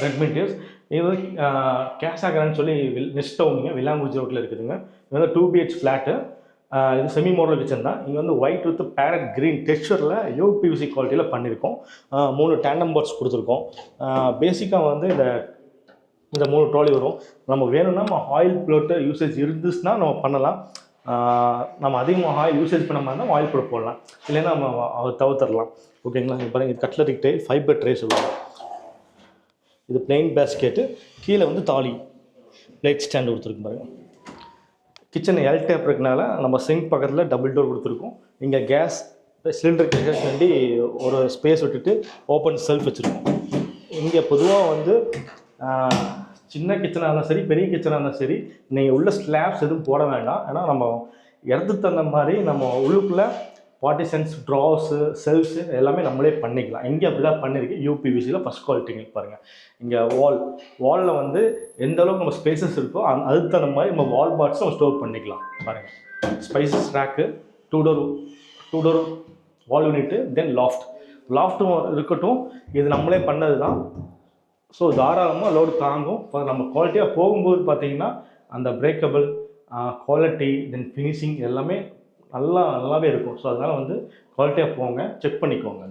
Redmi டியூஸ் இது வந்து கேஷாகரான்னு சொல்லி நெக்ஸ்ட் டவுனுங்க வில்லாங்குறிச்சி ரோட்டில் இருக்குதுங்க. இது வந்து 2BH ஃப்ளாட்டு. இது செமி மாடல் கிச்சன் தான். இங்கே வந்து ஒயிட் வித் பேரட் க்ரீன் டெக்ஸ்சரில் யூபிவிசி குவாலிட்டியில் பண்ணியிருக்கோம். 3 டேண்டம் பாட்ஸ் கொடுத்துருக்கோம். பேசிக்காக வந்து இந்த 3 ட்ராலி வரும். நம்ம வேணும்னா நம்ம ஆயில் ப்ளோட்டு யூசேஜ் இருந்துச்சுன்னா நம்ம பண்ணலாம். நம்ம அதிகமாக ஆயில் யூசேஜ் பண்ண மாதிரி இருந்தால் ஆயில் ப்ளோட் போடலாம், இல்லைன்னா நம்ம அதை தவிர்த்துடலாம். ஓகேங்களா? இங்கே பாருங்கள், இது கட்லரி ட்ரே, ஃபைபர் ட்ரே சொல்லுவாங்க. இது பிளெயின் பேஸ்கெட்டு, கீழே வந்து தாலி பிளேட் ஸ்டாண்டு கொடுத்துருக்கு பாருங்கள். கிச்சன் எல் டேப் இருக்கனால நம்ம சிங்க் பக்கத்தில் டபுள் டோர் கொடுத்துருக்கோம். இங்கே கேஸ் சிலிண்டர் கேஸ் வேண்டி ஒரு ஸ்பேஸ் விட்டுட்டு ஓப்பன் செல்ஃப் வச்சுருக்கோம். இங்கே பொதுவாக வந்து சின்ன கிச்சனாக இருந்தாலும் சரி, பெரிய கிச்சனாக இருந்தாலும் சரி, நீங்கள் உள்ள ஸ்லாப்ஸ் எதுவும் போட வேண்டாம். ஏன்னா நம்ம இடத்துக்கு தகுந்த மாதிரி நம்ம உள்ளுக்குள்ளே பார்ட்டிஷன்ஸ், ட்ராஸு, செல்ஃப்ஸு எல்லாமே நம்மளே பண்ணிக்கலாம். இங்கே அப்படி தான் பண்ணியிருக்கு. யூபிவிசியில் ஃபஸ்ட் குவாலிட்டிங்க பாருங்கள். இங்கே வாலில் வந்து எந்த அளவுக்கு நம்ம ஸ்பேசஸ் இருக்கோ அதுக்கு தகுந்த மாதிரி நம்ம வால் பார்ட்ஸும் நம்ம ஸ்டோர் பண்ணிக்கலாம். பாருங்கள், ஸ்பைசஸ் ரேக்கு, டூ டோர் வால் யூனிட்டு, தென் லாஃப்ட்டும் இருக்கட்டும். இது நம்மளே பண்ணது தான். ஸோ தாராளமாக லோடு தாங்கும். இப்போ நம்ம குவாலிட்டியாக போகும்போது பார்த்தீங்கன்னா அந்த பிரேக்கபிள் குவாலிட்டி, தென் ஃபினிஷிங் எல்லாமே நல்லாவே இருக்கும். ஸோ அதனால் வந்து குவாலிட்டியாக போங்க, செக் பண்ணிக்கோங்க.